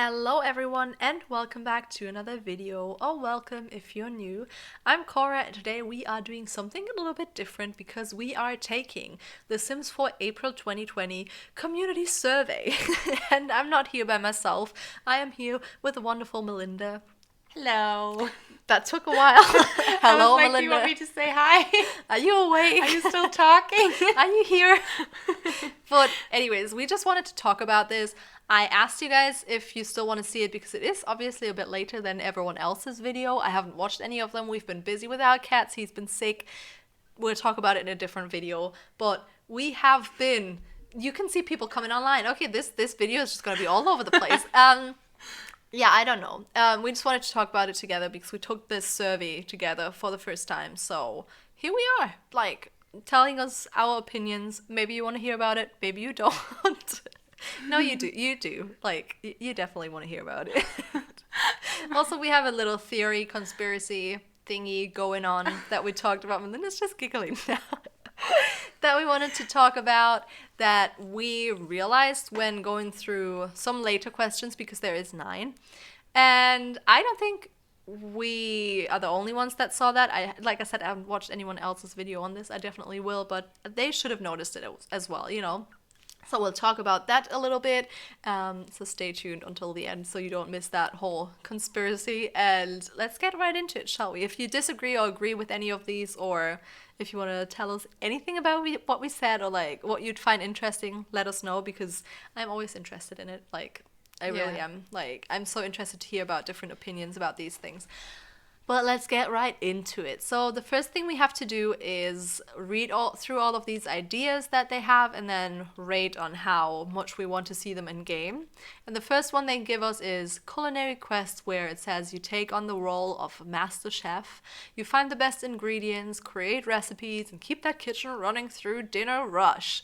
Hello everyone and welcome back to another video, or welcome if you're new. I'm Cora and today we are doing something a little bit different because we are taking the Sims 4 April 2020 community survey. And I'm not here by myself, I am here with the wonderful Melinda. Hello. That took a while. Hello, Melinda. Melinda. Do you want me to say hi? Are you awake? Are you still talking? Are you here? But anyways, we just wanted to talk about this. I asked you guys if you still want to see it because it is obviously a bit later than everyone else's video. I haven't watched any of them. We've been busy with our cats. He's been sick. We'll talk about it in a different video. But we have been... You can see people coming online. Okay, this video is just going to be all over the place. Yeah, I don't know. We just wanted to talk about it together because we took this survey together for the first time. So here we are, like, telling us our opinions. Maybe you want to hear about it. Maybe you don't. No, you do. You do. Like, you definitely want to hear about it. Also, we have a little theory, conspiracy thingy going on that we talked about. And then it's just giggling now. That we wanted to talk about, that we realized when going through some later questions, because there is 9. And I don't think we are the only ones that saw that. Like I said, I haven't watched anyone else's video on this. I definitely will, but they should have noticed it as well, you know. So we'll talk about that a little bit. So stay tuned until the end so you don't miss that whole conspiracy. And let's get right into it, shall we? If you disagree or agree with any of these, or if you want to tell us anything about what we said, or like what you'd find interesting, let us know, because I'm always interested in it. Like, I really am. Like, I'm so interested to hear about different opinions about these things. But let's get right into it. So the first thing we have to do is read through all of these ideas that they have and then rate on how much we want to see them in game. And the first one they give us is culinary quest, where it says you take on the role of master chef. You find the best ingredients, create recipes, and keep that kitchen running through dinner rush.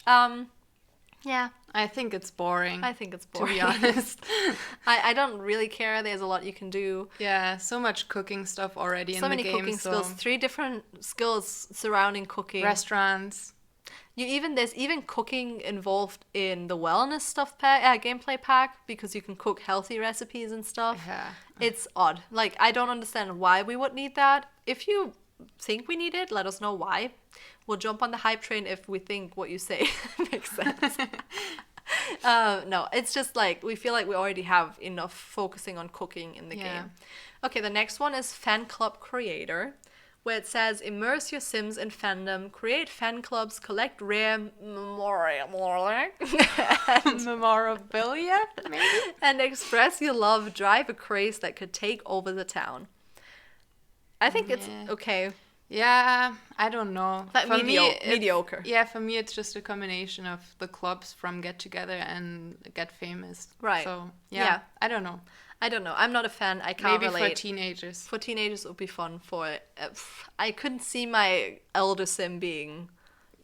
Yeah. I think it's boring. I think it's boring. To be honest. I don't really care. There's a lot you can do. Yeah, so much cooking stuff already in the game. So many cooking skills. 3 different skills surrounding cooking. Restaurants. There's even cooking involved in the wellness stuff gameplay pack, because you can cook healthy recipes and stuff. Yeah. It's odd. Like, I don't understand why we would need that. If you think we need it, let us know why. We'll jump on the hype train if we think what you say makes sense. No, it's just like we feel like we already have enough focusing on cooking in the game. Okay, the next one is Fanclub Creator, where it says immerse your Sims in fandom, create fan clubs, collect rare memorabilia, maybe? and express your love, drive a craze that could take over the town. I think it's okay. Yeah, I don't know. Like mediocre. Yeah, for me it's just a combination of the clubs from Get Together and Get Famous. Right. So, yeah. I don't know. I'm not a fan. I can't relate. Maybe for teenagers. For teenagers it would be fun. I couldn't see my elder Sim being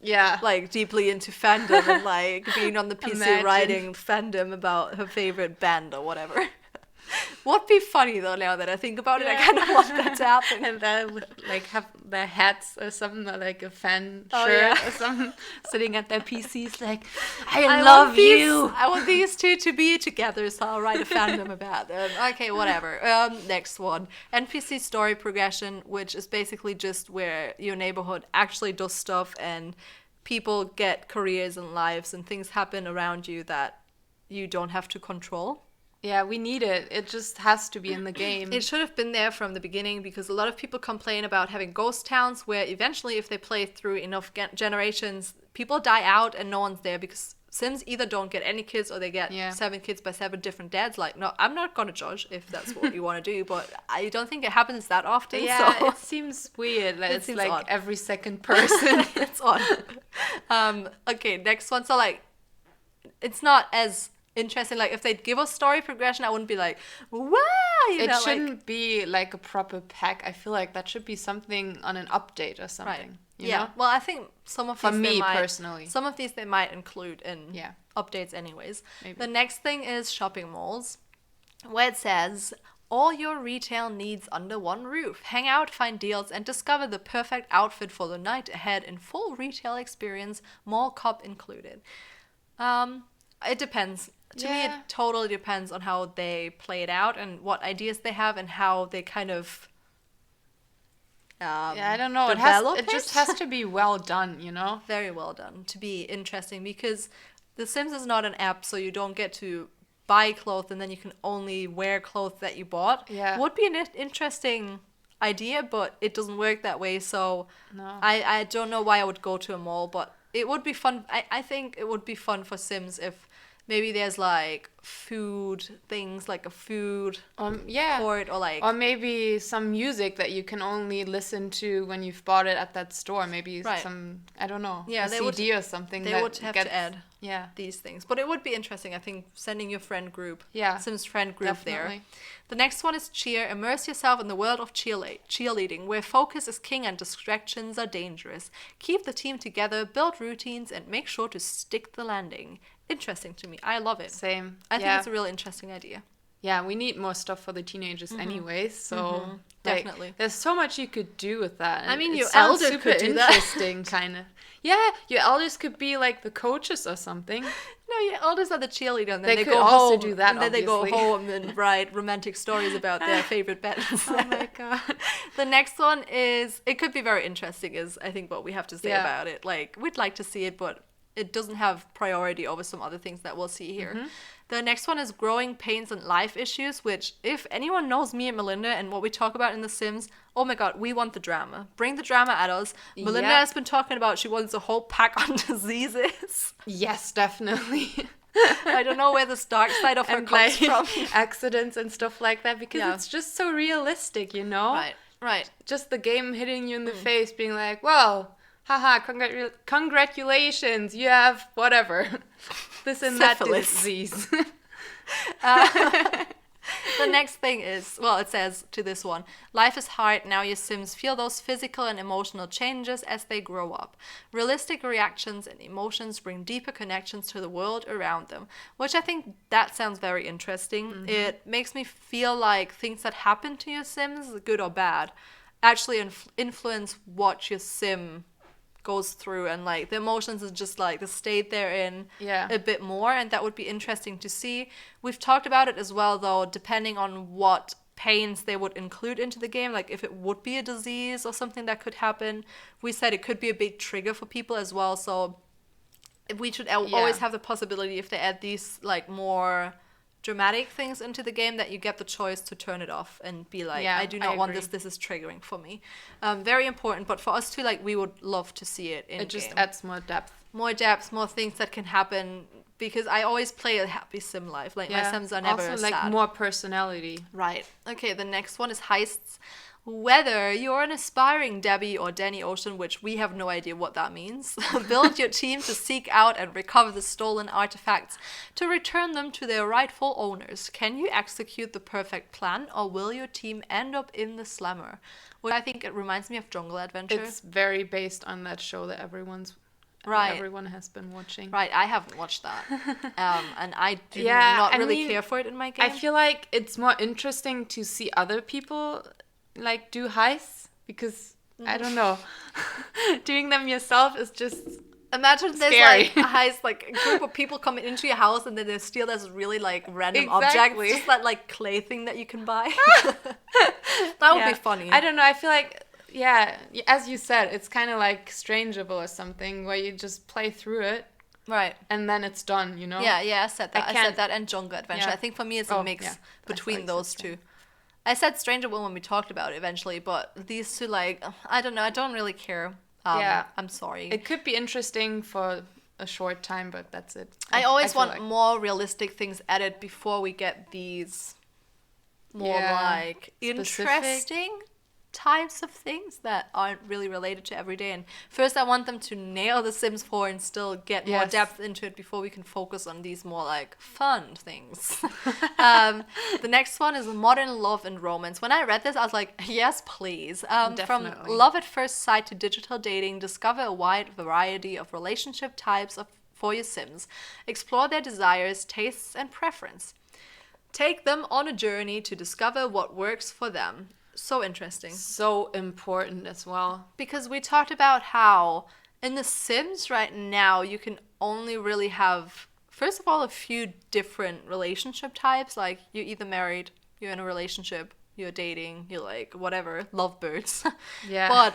like deeply into fandom and like being on the PC writing fandom about her favorite band or whatever. Would be funny though, now that I think about it. I kind of want that to happen. And then would like have their hats or something, or like a fan shirt or something, sitting at their PCs like, I love you. I want these two to be together, so I'll write a fandom about them. Okay, whatever. Next one. NPC story progression, which is basically just where your neighborhood actually does stuff and people get careers and lives and things happen around you that you don't have to control. Yeah, we need it. It just has to be in the game. It should have been there from the beginning, because a lot of people complain about having ghost towns where eventually, if they play through enough generations, people die out and no one's there because Sims either don't get any kids or they get 7 kids by 7 different dads. Like, no, I'm not going to judge if that's what you want to do, but I don't think it happens that often. Yeah, so. It seems weird. Like, it's like odd. Every second person. It's odd. Okay, next one. So, like, it's not as interesting. Like, if they'd give us story progression, I wouldn't be like, wow, it shouldn't be like a proper pack. I feel like that should be something on an update or something. Right. You know? Well, I think some of these personally, some of these they might include in updates anyways. Maybe. The next thing is shopping malls, where it says all your retail needs under one roof. Hang out, find deals, and discover the perfect outfit for the night ahead in full retail experience, mall cop included. It depends. To me, it totally depends on how they play it out and what ideas they have and how they kind of I don't know. It just has to be well done, you know? Very well done to be interesting, because The Sims is not an app, so you don't get to buy clothes and then you can only wear clothes that you bought. Yeah. Would be an interesting idea, but it doesn't work that way, so No. I don't know why I would go to a mall, but it would be fun. I think it would be fun for Sims if maybe there's like food things, like a food court, or like... Or maybe some music that you can only listen to when you've bought it at that store. Maybe some, I don't know, a CD or something. They would have to add these things. But it would be interesting, I think, sending your friend group, Sims friend group there. The next one is cheer. Immerse yourself in the world of cheerleading, where focus is king and distractions are dangerous. Keep the team together, build routines, and make sure to stick the landing. Interesting to me. I love it. Same. I think it's a really interesting idea. Yeah, we need more stuff for the teenagers anyways, so definitely. There's so much you could do with that. I mean, your elders could do that. Interesting, kind of. Yeah, your elders could be like the coaches or something. No, your elders are the cheerleader, and then they go could home. Also do that, and then they go home and write romantic stories about their favorite bands. Oh my god. The next one is, it could be very interesting, is I think what we have to say about it. Like, we'd like to see it, but it doesn't have priority over some other things that we'll see here. The next one is growing pains and life issues, which, if anyone knows me and Melinda and what we talk about in The Sims, oh my god, we want the drama. Bring the drama at us. Melinda has been talking about she wants a whole pack on diseases. Yes, definitely. I don't know where this dark side of her comes from. Accidents and stuff like that, because it's just so realistic, you know? Right. Just the game hitting you in the face, being like, well... Haha, congratulations, you have whatever. This and syphilis. That disease. The next thing is, well, it says to this one, life is hard, now your Sims feel those physical and emotional changes as they grow up. Realistic reactions and emotions bring deeper connections to the world around them, which I think that sounds very interesting. It makes me feel like things that happen to your Sims, good or bad, actually influence what your Sim goes through, and like the emotions is just like the state they're in a bit more, and that would be interesting to see. We've talked about it as well, though, depending on what pains they would include into the game, like if it would be a disease or something that could happen. We said it could be a big trigger for people as well, so we should always have the possibility, if they add these like more dramatic things into the game, that you get the choice to turn it off and be like, I do not want this is triggering for me. Very important, but for us too, like, we would love to see it in It just adds more depth, more things that can happen, because I always play a happy sim life, like my Sims are never also sad. Like more personality. Right. Okay, the next one is heists. Whether you're an aspiring Debbie or Danny Ocean, which we have no idea what that means, build your team to seek out and recover the stolen artifacts to return them to their rightful owners. Can you execute the perfect plan, or will your team end up in the slammer? Well, I think it reminds me of Jungle Adventure. It's very based on that show that everyone has been watching. Right, I haven't watched that. And I do not really care for it in my game. I feel like it's more interesting to see other people like do heists, because I don't know, doing them yourself is just imagine scary. There's like a heist, like a group of people coming into your house and then they steal this really like random object, just that like clay thing that you can buy. That would be funny. I don't know, I feel like as you said, it's kind of like Strangeable or something, where you just play through it, right, and then it's done, you know. I said that. I said that, and Jungle Adventure. I think for me it's a mix between those two. I said Stranger Will when we talked about it eventually, but these two, like, I don't know, I don't really care. I'm sorry. It could be interesting for a short time, but that's it. I always want more realistic things added before we get these more like interesting types of things that aren't really related to everyday. And first I want them to nail The Sims 4 and still get more depth into it before we can focus on these more like fun things. The next one is modern love and romance. When I read this, I was like, yes, please. From love at first sight to digital dating, discover a wide variety of relationship types for your Sims. Explore their desires, tastes, and preference. Take them on a journey to discover what works for them. So interesting. So important as well. Because we talked about how in The Sims right now you can only really have first of all, a few different relationship types. Like, you're either married, you're in a relationship, you're dating, you're like, whatever, lovebirds. Yeah. But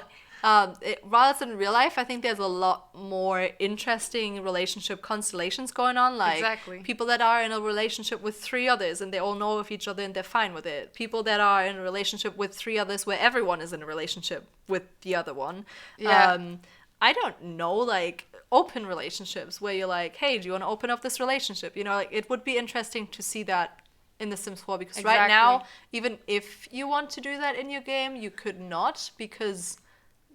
rather than real life, I think there's a lot more interesting relationship constellations going on. Like, Exactly. people that are in a relationship with 3 others and they all know of each other and they're fine with it. People that are in a relationship with 3 others where everyone is in a relationship with the other one. Yeah. I don't know, like, open relationships where you're like, hey, do you want to open up this relationship? You know, like, it would be interesting to see that in The Sims 4, because right now, even if you want to do that in your game, you could not, because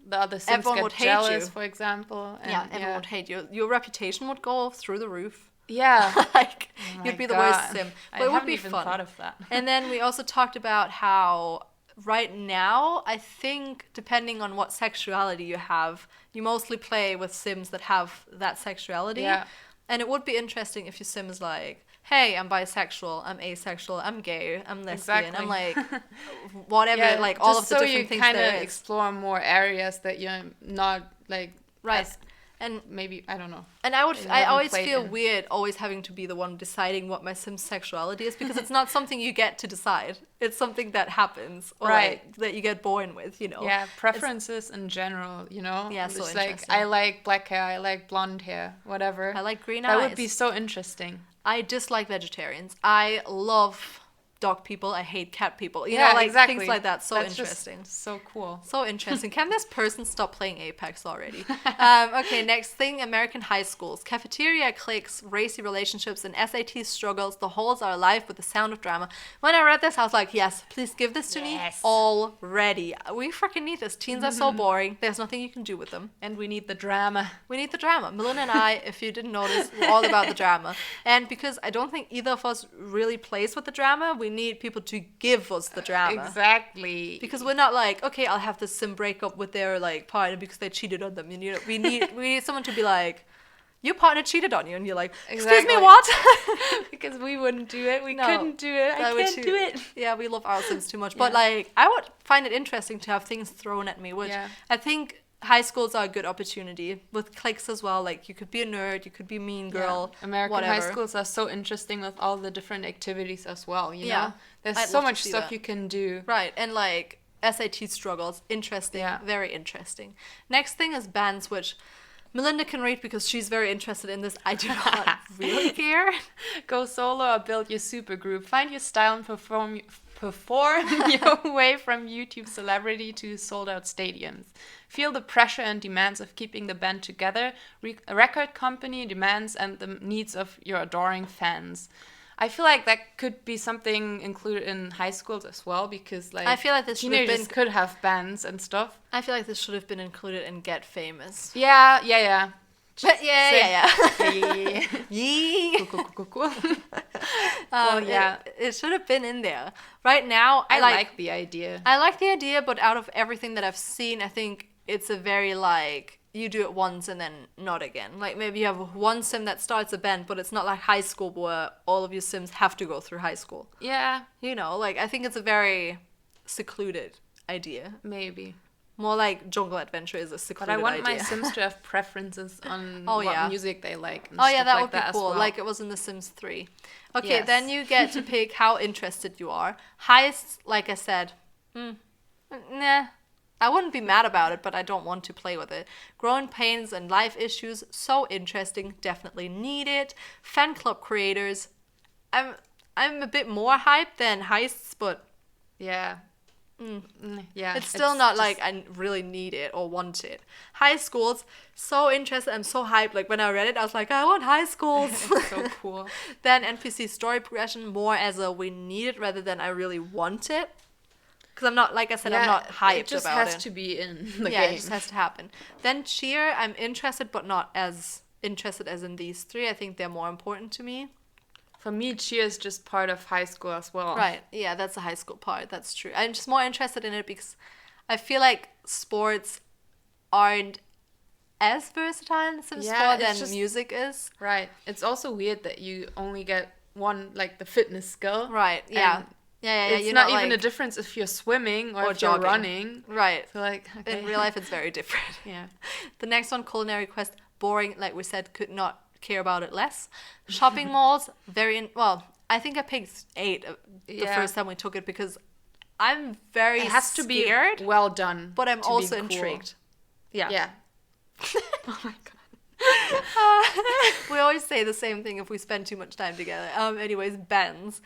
the other Sims everyone get would hate jealous, you. for example. And Everyone would hate you. Your reputation would go through the roof. Yeah. Like, Oh you'd my be the worst God. Sim. But I it would haven't be even fun. thought of that. And then we also talked about how right now, I think, depending on what sexuality you have, you mostly play with Sims that have that sexuality. Yeah. And it would be interesting if your Sim is like, hey, I'm bisexual, I'm asexual, I'm gay, I'm lesbian, I'm like, whatever, like all of the different things so you there kind of is. explore more areas that you're not, like, Right. as And maybe, I don't know. And I you I haven't always played feel in. weird always having to be the one deciding what my Sim's sexuality is, because it's not something you get to decide. It's something that happens, or Right. like, that you get born with, you know. Yeah, preferences in general, you know? Yeah, so It's like, interesting. I like black hair, I like blonde hair, whatever. I like green That eyes. would be so interesting. I dislike vegetarians. I love dog people. I hate cat people. You Yeah, know, like exactly. things like that. So That's interesting. Just so cool. So interesting. Can this person stop playing Apex already? Okay, next thing, American high schools. Cafeteria cliques, racy relationships, and SAT struggles. The halls are alive with the sound of drama. When I read this, I was like, yes, please give this to me Yes. already. We freaking need this. Teens are so boring. There's nothing you can do with them. And we need the drama. We need the drama. Melinda and I, if you didn't notice, we're all about the drama. And because I don't think either of us really plays with the drama, we need people to give us the drama. Exactly. Because we're not like, okay, I'll have this Sim breakup with their like partner because they cheated on them. You know, we need someone to be like, your partner cheated on you, and you're like, excuse me, Exactly. what? Because we wouldn't do it. We No, couldn't do it. I that would can't do it. Yeah, we love our Sims too much. But Yeah. like, I would find it interesting to have things thrown at me, which Yeah. I think high schools are a good opportunity with cliques as well. Like, you could be a nerd, you could be a mean girl, Yeah. American whatever. high schools are so interesting with all the different activities as well, you Yeah. know? There's I'd so love to much see stuff that. you can do. Right, and like SAT struggles, interesting, Yeah. very interesting. Next thing is bands, which Melinda can read because she's very interested in this. I do not really care. Go solo or build your supergroup. Find your style and perform your way from YouTube celebrity to sold out stadiums. Feel the pressure and demands of keeping the band together, record company demands and the needs of your adoring fans. I feel like that could be something included in high schools as well, because like I feel like this should have teenagers been. could have bands and stuff. I feel like this should have been included in Get Famous. Yeah. Yeah. Yee. Cool. Yeah, it should have been in there. Right now, I like the idea. I like the idea, but out of everything that I've seen, I think it's a very like, you do it once and then not again. Like, maybe you have one Sim that starts a band, but it's not like high school where all of your Sims have to go through high school. Yeah, You know, like, I think it's a very secluded idea. maybe. More like Jungle Adventure is a But secluded I want idea. my Sims to have preferences on Oh, what yeah. music they like. And Oh yeah, stuff that like would be as cool, well. like it was in The Sims 3. Okay, Yes. then you get to pick how interested you are. Heists, like I said, nah. I wouldn't be mad about it, but I don't want to play with it. Growing pains and life issues, so interesting, definitely need it. Fanclub Creators, I'm a bit more hyped than Heists, but Yeah. Yeah. it's still not just- like I really need it or want it. High schools, so interested. I'm so hyped. Like, when I read it, I was like, I want high schools. It's so cool. Then NPC story progression, more as a we need it rather than I really want it. Because I'm not, like I said, I'm not hyped It just about has it. to be in the Yeah, game. it just has to happen. Then cheer, I'm interested, but not as interested as in these 3. I think they're more important to me. For me, cheer is just part of high school as well. Right. Yeah, that's the high school part. That's true. I'm just more interested in it because I feel like sports aren't as versatile in Sims Yeah, 4 it's than just- music is. Right. It's also weird that you only get one, like, the fitness skill. Right. Yeah. And Yeah. It's You're not even a like, difference if you're swimming or if jogging. you're running. Right. So, like, okay. In real life, it's very different. Yeah. The next one, culinary quest, boring. Like we said, care about it less. Shopping malls, I think I picked 8 the first time we took it because I'm very It has to be scared, well done. but I'm to also be cool. intrigued. Yeah. Yeah. Oh my god. We always say the same thing if we spend too much time together. Anyways, Benz.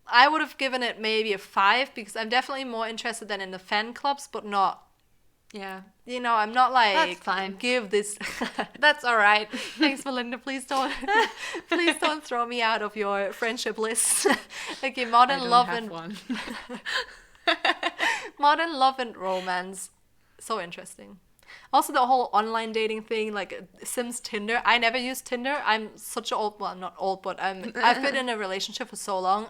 I would have given it maybe a 5 because I'm definitely more interested than in the fan clubs, but not. Yeah. You know, I'm not like. That's fine. Give this. That's all right. Thanks, Melinda. Please don't throw me out of your friendship list. Okay, Modern Love and Romance. So interesting. Also, the whole online dating thing, like Sims Tinder. I never used Tinder. I'm such an old, well, not old, but I've been in a relationship for so long.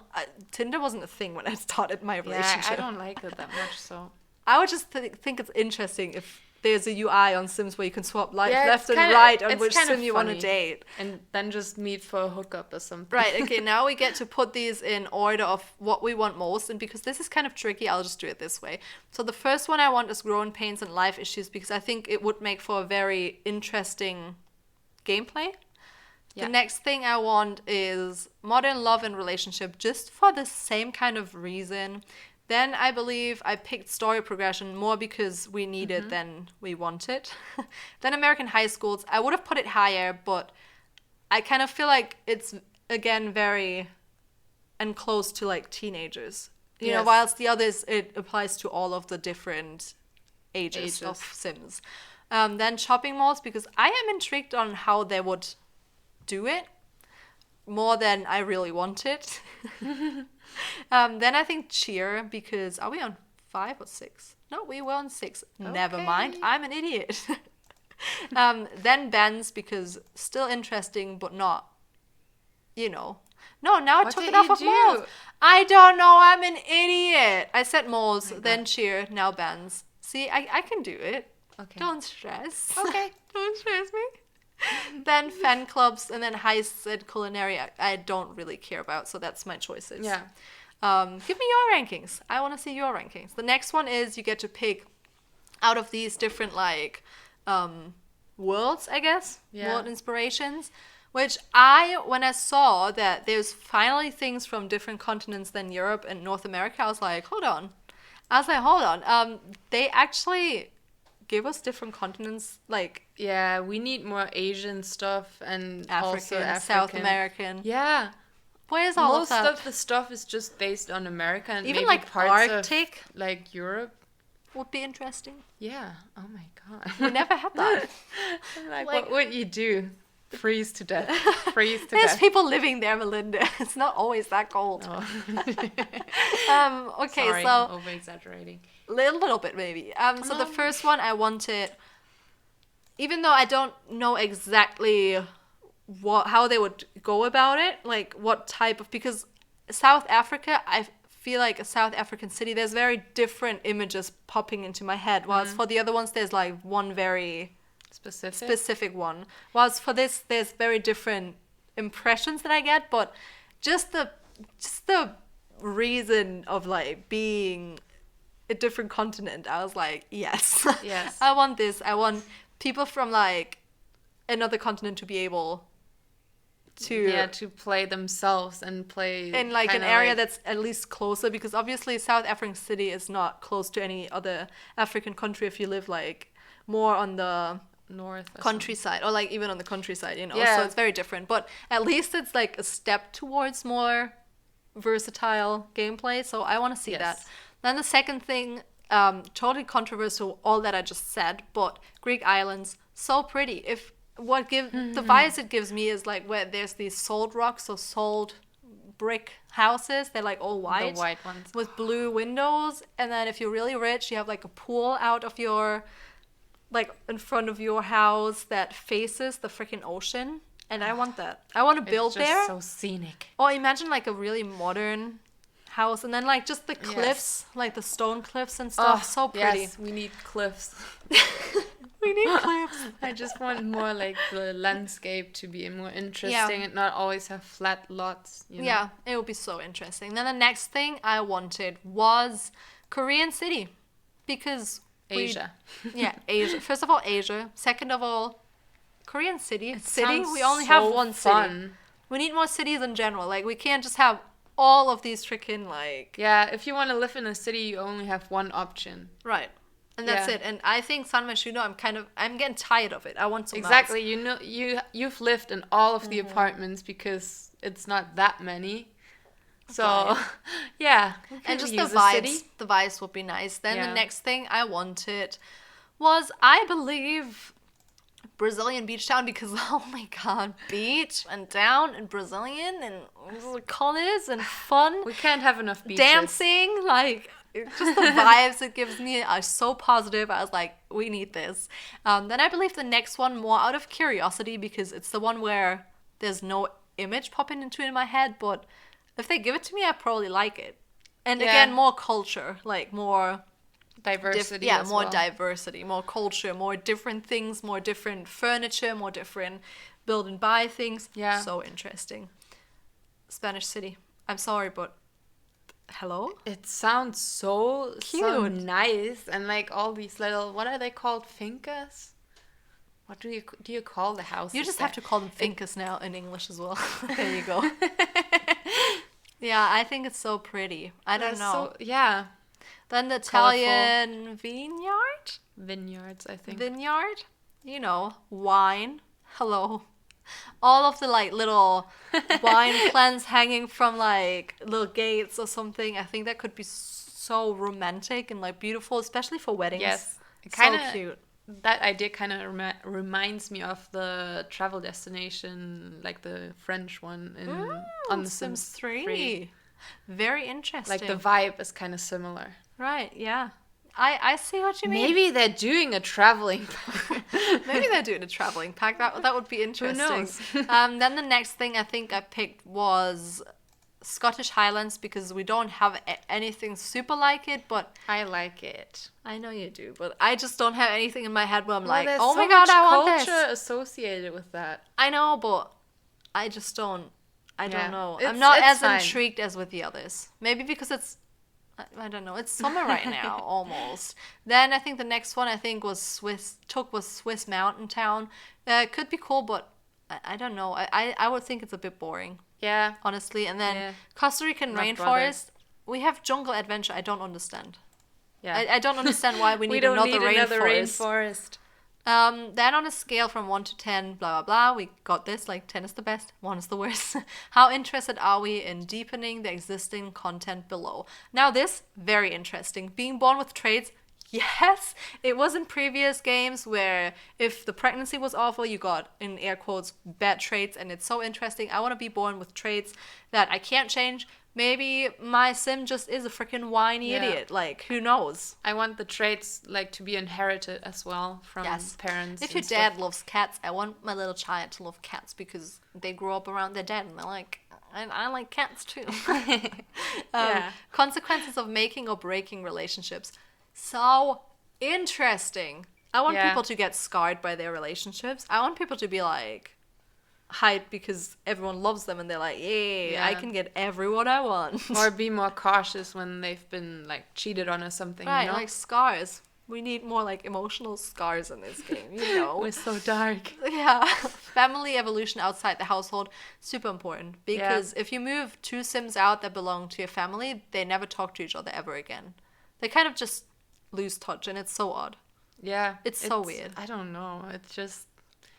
Tinder wasn't a thing when I started my relationship. Yeah, I don't like it that much, so. I would just think it's interesting if there's a UI on Sims where you can swap left and kinda, right on which Sim you want to date. And then just meet for a hookup or something. Right, okay, now we get to put these in order of what we want most. And because this is kind of tricky, I'll just do it this way. So the first one I want is Growing Pains and Life Issues because I think it would make for a very interesting gameplay. Yeah. The next thing I want is Modern Love and Relationship just for the same kind of reason. Then I believe I picked Story Progression more because we need it than we want it. Then American High Schools. I would have put it higher, but I kind of feel like it's, again, very enclosed to, like, teenagers. You know, whilst the others, it applies to all of the different ages. Of Sims. Then Shopping Malls, because I am intrigued on how they would do it more than I really want it. Then I think Cheer, because are we on 5 or 6? No, we were on 6. Okay. Never mind, I'm an idiot. Then Benz, because still interesting, but not, you know. No, now I took it off of malls. I don't know, I'm an idiot. I said malls, then Cheer, now Benz. See, I can do it. Okay. Don't stress. Okay. Don't stress me. Then fan clubs, and then Heists and Culinary I don't really care about, so that's my choices. Yeah. Give me your rankings. I want to see your rankings. The next one is you get to pick out of these different, like, worlds, I guess. Yeah. World inspirations. Which when I saw that there's finally things from different continents than Europe and North America, I was like, hold on. They actually give us different continents, like... Yeah, we need more Asian stuff and also African, African. South American. Yeah. Where's all Most of that? of the stuff is just based on America and even maybe like parts Arctic of, like, Europe. would be interesting. Yeah. Oh my god. We never had that. like, like- what would you do? Freeze to death. Freeze to There's death. people living there, Melinda. It's not always that cold. Oh. Okay, Sorry, so I'm over-exaggerating. little bit maybe. So the first one I wanted, even though I don't know exactly how they would go about it, like what type of, because South Africa, I feel like a South African city, there's very different images popping into my head, whilst for the other ones there's like one very specific one, whilst for this there's very different impressions that I get, but just the reason of like being a different continent, I was like, yes. I want this. I want people from like another continent to be able to play themselves and play in like an area that's at least closer, because obviously South African city is not close to any other African country if you live like more on the north countryside or like even on the countryside, you know. Yeah. So it's very different, but at least it's like a step towards more versatile gameplay, so I want to see that. Then the second thing, totally controversial, all that I just said, but Greek islands, so pretty. If the vibes it gives me is like where there's these soled rocks or soled brick houses, they're like all white, the white ones with blue windows, and then if you're really rich you have like a pool out of your, like in front of your house that faces the freaking ocean, and I want that. I want to build it's just there. so scenic. Or imagine like a really modern house, and then like just the cliffs, like the stone cliffs and stuff. So pretty. Yes, we need cliffs. We need cliffs. I just want more like the landscape to be more interesting and not always have flat lots. You know? Yeah, it would be so interesting. Then the next thing I wanted was Korean City, because Asia. Asia. First of all, Asia. Second of all, Korean city. It City? sounds We only have so one city. fun. We need more cities in general. Like, we can't just have all of these freaking, like... Yeah, if you want to live in a city, you only have one option. Right. And that's Yeah. it. And I think San Myshuno, I'm getting tired of it. I want something Exactly. else. You know, you've lived in all of the apartments because it's not that many. So, Right. yeah. And just the use a vibes. city. The vibes would be nice. Then Yeah. the next thing I wanted was, I believe, Brazilian beach town because, oh my god, beach and down and Brazilian and colors and fun. We can't have enough beaches. Dancing, like, just the vibes it gives me are so positive. I was like, we need this. Then I believe the next one, more out of curiosity, because it's the one where there's no image popping into it in my head, but if they give it to me, I probably like it. And Yeah. again, more culture, like more Diversity. yeah, as more well. diversity, more culture, more different things, more different furniture, more different build and buy things. Yeah. So interesting. Spanish City. I'm sorry, but hello? It sounds so Cute. nice, and like all these little, what are they called, fincas? What do you call the houses? You just have to call them fincas now in English as well. There you go. Yeah, I think it's so pretty. I don't know. So, yeah, Then the Colorful. Italian vineyard? vineyards. I think. Vineyard? You know, wine. Hello. All of the like little wine plants hanging from like little gates or something. I think that could be so romantic and like beautiful, especially for weddings. Yes, So cute. That idea kind of reminds me of the travel destination, like the French one on the Sims 3. 3. Very interesting. Like the vibe is kind of similar. Right, yeah. I see what you mean. Maybe they're doing a traveling. Maybe they're doing a traveling pack. That would be interesting. knows? Then the next thing I think I picked was Scottish Highlands because we don't have anything super like it, but I like it. I know you do, but I just don't have anything in my head where I'm like, there's oh so my god, much I want culture this. associated with that. I know, but I just don't. I Yeah. don't know. It's- I'm not it's as fine. intrigued as with the others. Maybe because it's, I don't know. It's summer right now, almost. Then I think the next one was Swiss Mountain Town. Could be cool, but I don't know. I would think it's a bit boring, Yeah. honestly. And then Yeah. Costa Rican Not rainforest. We have jungle adventure. I don't understand. Yeah. I don't understand why we need another rainforest. Then on a scale from 1 to 10, blah, blah, blah, we got this, like 10 is the best, 1 is the worst. How interested are we in deepening the existing content below? Now this, very interesting. Being born with traits, yes. It was in previous games where if the pregnancy was awful, you got, in air quotes, bad traits, and it's so interesting. I want to be born with traits that I can't change. Maybe my sim just is a freaking whiny Yeah. idiot. Like, who knows? I want the traits like to be inherited as well from Yes. parents. If and your stuff. dad loves cats, I want my little child to love cats because they grew up around their dad and they're like, I like cats too. Yeah. Consequences of making or breaking relationships. So interesting. I want Yeah. people to get scarred by their relationships. I want people to be like hyped because everyone loves them and they're like, yay, I Yeah. can get everyone I want. Or be more cautious when they've been like cheated on or something. right, you know? like scars. We need more like emotional scars in this game, you know. We're so dark. Yeah, family evolution outside the household, super important. Because if you move 2 Sims out that belong to your family, they never talk to each other ever again. They kind of just lose touch, and it's so odd. Yeah. It's so weird. I don't know. It's just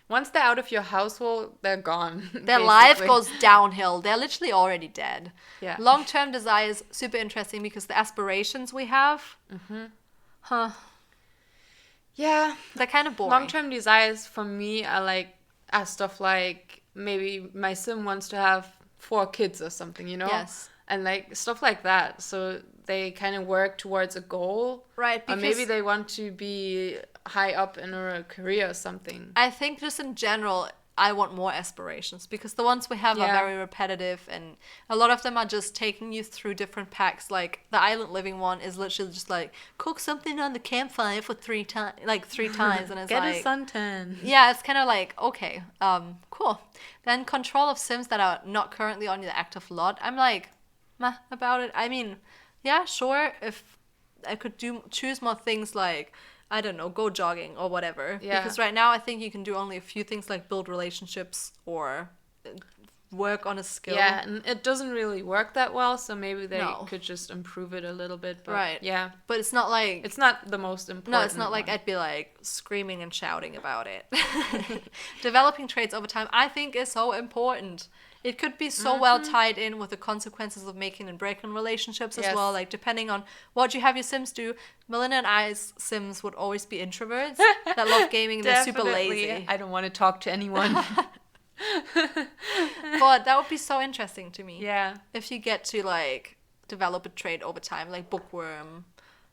once they're out of your household, they're gone. Their life basically. goes downhill. They're literally already dead. Yeah. Long-term desires, super interesting because the aspirations we have, Yeah. they're kind of boring. Long-term desires for me are stuff like maybe my sim wants to have 4 kids or something, you know? Yes. And like stuff like that. So they kind of work towards a goal. Right, Or maybe because- they want to be high up in a career or something. I think just in general, I want more aspirations because the ones we have are Yeah. very repetitive and a lot of them are just taking you through different packs. Like the island living one is literally just like cook something on the campfire for 3 times, like 3 times, and it's Get like a suntan. yeah, it's kind of like okay, cool. Then control of Sims that are not currently on the active lot. I'm like, meh about it. I mean, yeah, sure. If I could choose more things like I don't know, go jogging or whatever. Yeah. Because right now I think you can do only a few things like build relationships or work on a skill. Yeah, and it doesn't really work that well, so maybe they No. could just improve it a little bit. But Right. yeah, But it's not like... it's not the most important. No, it's not like one. I'd be like screaming and shouting about it. Developing traits over time, I think, is so important. It could be so well tied in with the consequences of making and breaking relationships as Yes. well. Like, depending on what you have your Sims do. Melinda and I's Sims would always be introverts that love gaming and they're super Definitely. lazy. I don't want to talk to anyone. But that would be so interesting to me. Yeah. If you get to, like, develop a trait over time, like bookworm,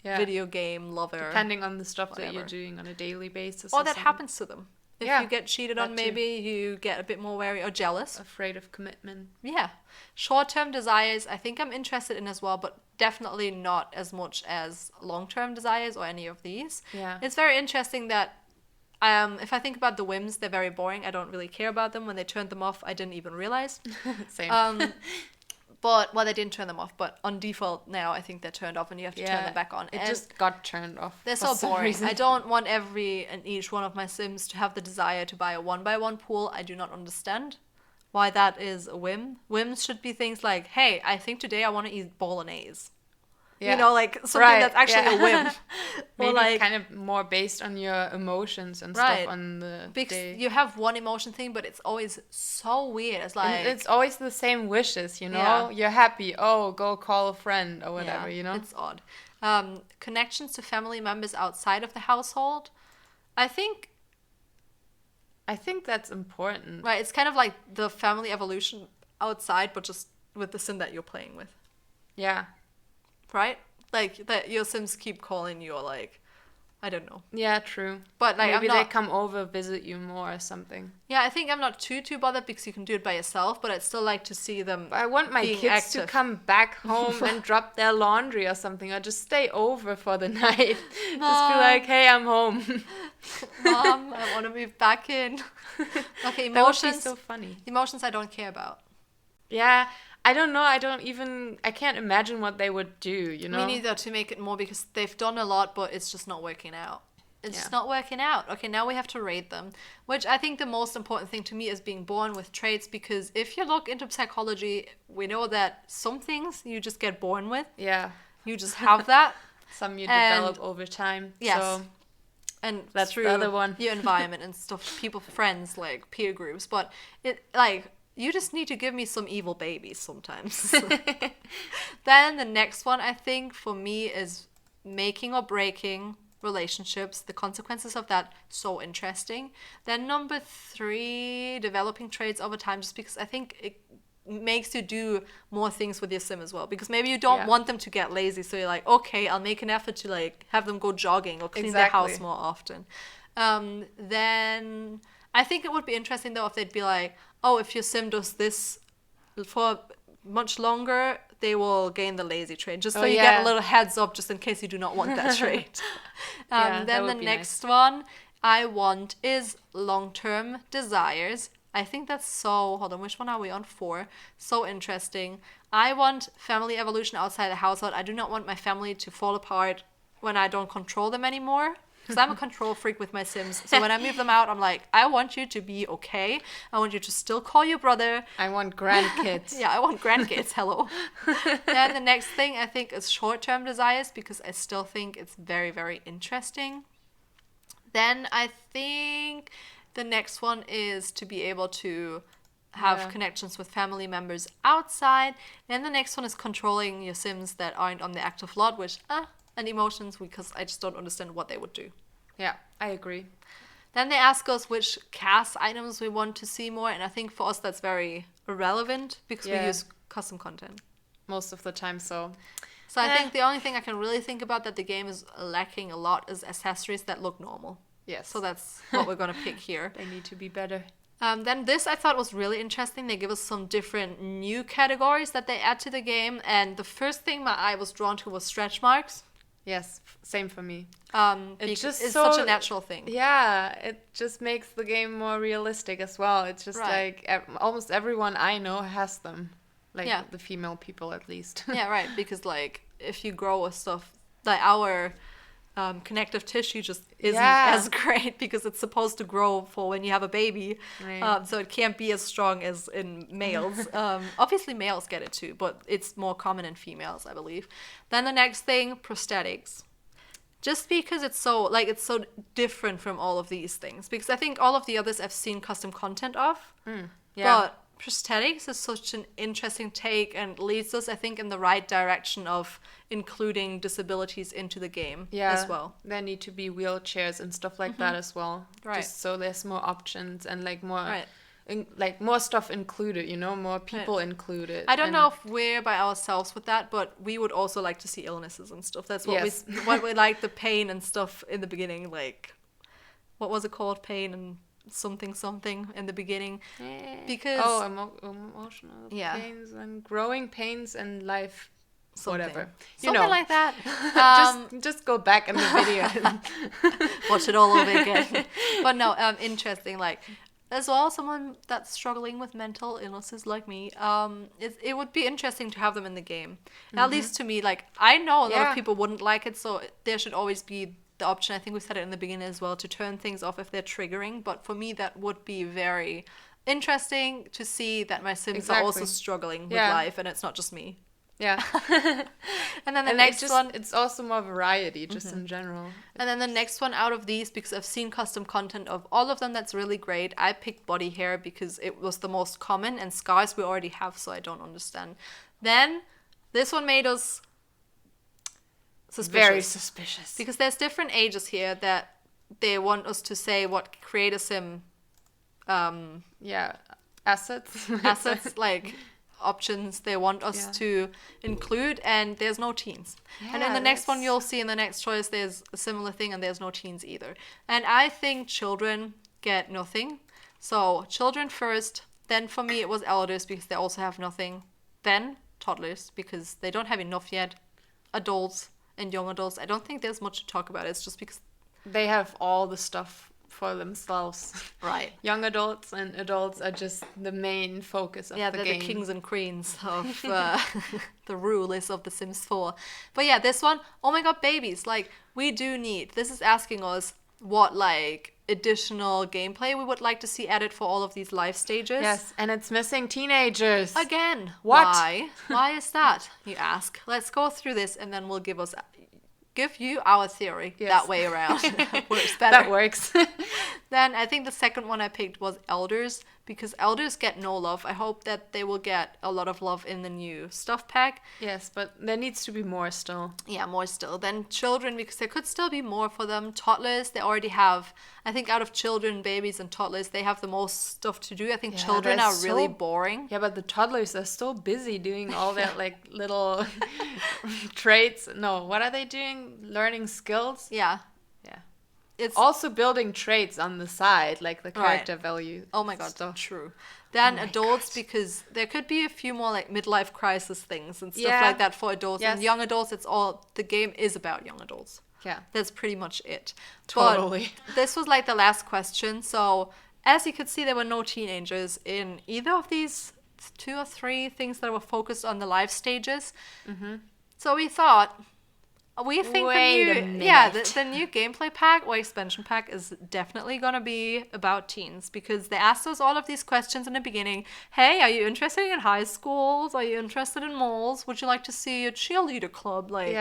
Yeah. video game lover. Depending on the stuff that whatever. you're doing on a daily basis. Or that something. happens to them. If Yeah, you get cheated on, that too. maybe you get a bit more wary or jealous. Afraid of commitment. Yeah. Short-term desires, I think I'm interested in as well, but definitely not as much as long-term desires or any of these. Yeah. It's very interesting that if I think about the whims, they're very boring. I don't really care about them. When they turned them off, I didn't even realize. Same. But, well, they didn't turn them off, but on default now, I think they're turned off and you have to turn them back on. It And just got turned off. they're for so some boring. reason. I don't want every and each one of my Sims to have the desire to buy a 1x1 pool. I do not understand why that is a whim. Whims should be things like, hey, I think today I want to eat bolognese. Yeah. You know, like something Right, that's actually yeah. a whim. Maybe Or like, kind of more based on your emotions and Right. stuff on the because day. you have one emotion thing, but it's always so weird. It's like, And it's always the same wishes, you know? Yeah. You're happy. Oh, go call a friend or whatever, yeah, you know? it's odd. Connections to family members outside of the household. I think, that's important. right, it's kind of like the family evolution outside, but just with the Sim that you're playing with. Yeah. Right? Like that your Sims keep calling you or like, I don't know. Yeah, true. But like Maybe I'm they not, come over, visit you more or something. yeah, I think I'm not too bothered because you can do it by yourself, but I'd still like to see them. I want my being kids to active. come back home and drop their laundry or something, or just stay over for the night. Just be Mom. like, hey, I'm home. Mom, I want to move back in. Okay, That would be emotions. so funny. Emotions I don't care about. Yeah, I don't know. I can't imagine what they would do, you know? Me neither, to make it more, because they've done a lot, but it's just not working out. It's just Yeah. not working out. Okay, now we have to rate them, which I think the most important thing to me is being born with traits, because if you look into psychology, we know that some things you just get born with. Yeah. You just have that. Some you And- develop over time. Yes. So, And That's through the other one. your environment and stuff, people, friends, like peer groups. But it, like, you just need to give me some evil babies sometimes. Then the next one, I think, for me is making or breaking relationships. The consequences of that, so interesting. Then number 3, developing traits over time, just because I think it makes you do more things with your Sim as well, because maybe you don't Yeah. want them to get lazy, so you're like, okay, I'll make an effort to like have them go jogging or clean their house Exactly. more often. Then I think it would be interesting though if they'd be like, oh, if your Sim does this for much longer, they will gain the lazy trait, just so Oh, you get yeah. a little heads up, just in case you do not want that trait. Yeah, that Then the would be next one I want is long-term desires. I think that's so, hold on, which one are we on? 4. So interesting. I want family evolution outside the household. I do not want my family to fall apart when I don't control them anymore. Because I'm a control freak with my Sims. So when I move them out, I'm like, I want you to be okay. I want you to still call your brother. I want grandkids. Yeah, I want grandkids. Hello. Then the next thing I think is short-term desires, because I still think it's very, very interesting. Then I think the next one is to be able to have Yeah. connections with family members outside. Then the next one is controlling your Sims that aren't on the active lot, which, and emotions, because I just don't understand what they would do. Yeah, I agree. Then they ask us which cast items we want to see more, and I think for us that's very irrelevant because we Yeah. use custom content. Most of the time, so. So I think the only thing I can really think about that the game is lacking a lot is accessories that look normal. Yes. So that's what we're going to pick here. They need to be better. Then this I thought was really interesting. They give us some different new categories that they add to the game. And the first thing my eye was drawn to was stretch marks. Yes, same for me. Because just it's so- such a natural thing. Yeah, it just makes the game more realistic as well. It's just Right. like almost everyone I know has them. Like Yeah. the female people at least. Yeah, right. Because like if you grow with stuff, like our connective tissue just isn't Yeah. as great because it's supposed to grow for when you have a baby. Right. So it can't be as strong as in males. Obviously, males get it too, but it's more common in females, I believe. Then the next thing, prosthetics. Just because it's so different from all of these things. Because I think all of the others I've seen custom content of. Yeah. But prosthetics is such an interesting take and leads us, I think, in the right direction of including disabilities into the game as well. There need to be wheelchairs and stuff like that as well. Right. Just so there's more options and like more Right. more stuff included, more people included. I don't know if we're by ourselves with that, but we would also like to see illnesses and stuff. That's what what we like, the pain and stuff in the beginning. Like, what was it called? Pain and something in the beginning. Because emotional pains and growing pains and life. Whatever. Something like that. Just go back in the video and watch it all over again. But no, interesting. Like, as well, someone that's struggling with mental illnesses like me, it would be interesting to have them in the game. At least to me, like, I know a lot of people wouldn't like it, so there should always be the option, I think we said it in the beginning as well, to turn things off if they're triggering. But for me, that would be very interesting to see that my Sims are also struggling with life and it's not just me. Yeah. And then the next one, it's also more variety just in general. And then the next one out of these, because I've seen custom content of all of them that's really great, I picked body hair because it was the most common, and scars we already have, so I don't understand. Then this one made us suspicious. Very suspicious. Because there's different ages here that they want us to say what create a sim assets like options they want us to include, and there's no teens. And in the next one you'll see in the next choice there's a similar thing and there's no teens either. And I think children get nothing. So children first, then for me it was elders because they also have nothing, then toddlers because they don't have enough yet, adults and young adults. I don't think there's much to talk about. It's just because they have all the stuff for themselves. Right. Young adults and adults are just the main focus of the game. Yeah, they're the kings and queens of the rulers of The Sims 4. But yeah, this one, oh my god, babies. Like, we do need, this is asking us what, like, additional gameplay we would like to see added for all of these life stages. Yes, and it's missing teenagers. Again. What? Why? Why is that, you ask? Let's go through this and then we'll give you our theory that way around. Works better. That works. Then I think the second one I picked was elders, because elders get no love. I hope that they will get a lot of love in the new stuff pack. Yes, but there needs to be more still. Yeah, more still. Then children, because there could still be more for them. Toddlers, they already have, I think out of children, babies and toddlers, they have the most stuff to do. I think children are really boring. Yeah, but the toddlers are so busy doing all that like little traits. No, what are they doing? Learning skills? Yeah. Yeah. It's also building traits on the side, like the character value. Oh my god, stuff. True. Then adults, because there could be a few more like midlife crisis things and stuff like that for adults. And young adults, the game is about young adults. Yeah. That's pretty much it. Totally. But this was like the last question. So as you could see, there were no teenagers in either of these 2 or 3 things that were focused on the life stages. Mm-hmm. So we thought, we think the new gameplay pack or expansion pack is definitely going to be about teens, because they asked us all of these questions in the beginning. Hey, are you interested in high schools? Are you interested in malls? Would you like to see a cheerleader club? Like,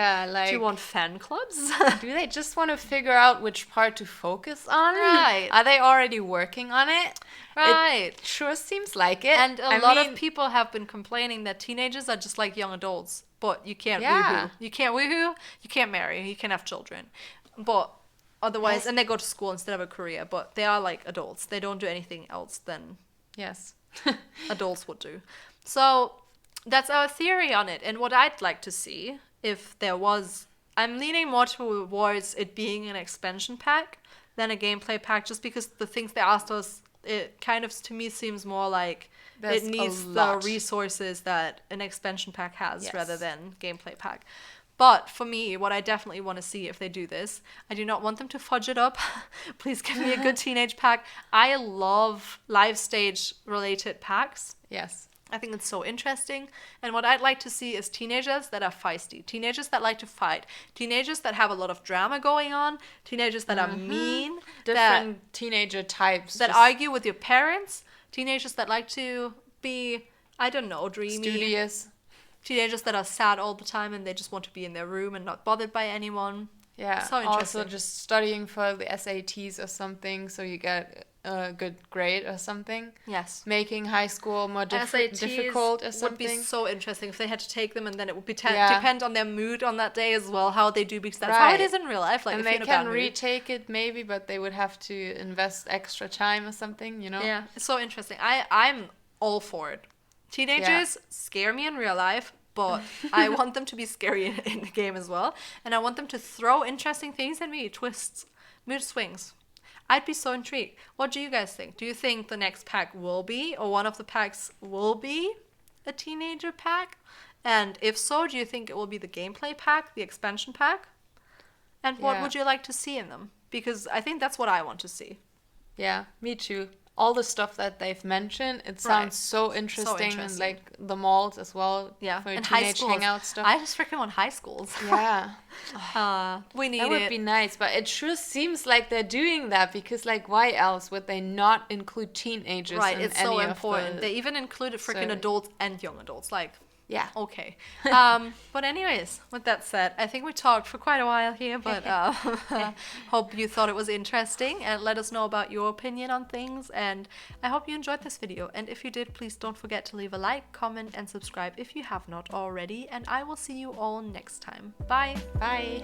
do you want fan clubs? Do they just want to figure out which part to focus on? Right. Are they already working on it? Right. It sure seems like it. And a lot of people have been complaining that teenagers are just like young adults. But you can't woohoo. You can't woohoo. You can't marry. You can't have children. But otherwise, and they go to school instead of a career. But they are like adults. They don't do anything else than adults would do. So that's our theory on it. And what I'd like to see, if there was, I'm leaning more towards it being an expansion pack than a gameplay pack, just because the things they asked us, it kind of to me seems more like it needs the resources that an expansion pack has rather than gameplay pack. But for me, what I definitely want to see if they do this, I do not want them to fudge it up. Please give me a good teenage pack. I love live stage related packs. Yes. I think it's so interesting. And what I'd like to see is teenagers that are feisty, teenagers that like to fight, teenagers that have a lot of drama going on, teenagers that are mean, Different teenager types. that argue with your parents, teenagers that like to be, I don't know, dreamy. Studious. Teenagers that are sad all the time and they just want to be in their room and not bothered by anyone. Yeah, So interesting. also just studying for the SATs or something so you get a good grade or something. Yes. Making high school more SATs difficult or would something. be so interesting if they had to take them, and then it would be Yeah. depend on their mood on that day as well, how they do, because that's how it Right. is in real life. Like, And if they you're in a bad can mood. retake it maybe, but they would have to invest extra time or something, you know? Yeah, it's so interesting. I'm all for it. Teenagers scare me in real life, but I want them to be scary in the game as well. And I want them to throw interesting things at me, twists, mood swings. I'd be so intrigued. What do you guys think? Do you think the next pack will be, or one of the packs will be, a teenager pack? And if so, do you think it will be the gameplay pack, the expansion pack? And what Yeah. would you like to see in them? Because I think that's what I want to see. Yeah, me too. All the stuff that they've mentioned, it sounds so interesting, and interesting. like the malls as well. Yeah, For and high teenage schools. hangout stuff. I just freaking want high schools. Yeah. We need That would it. be nice, but it sure seems like they're doing that because, like, why else would they not include teenagers? Right, in it's any so of important. the They even included freaking survey. adults and young adults. Like, Yeah. okay. But anyways, with that said, I think we talked for quite a while here, but hope you thought it was interesting, and let us know about your opinion on things. And I hope you enjoyed this video. And if you did, please don't forget to leave a like, comment, and subscribe if you have not already. And I will see you all next time. Bye. Bye.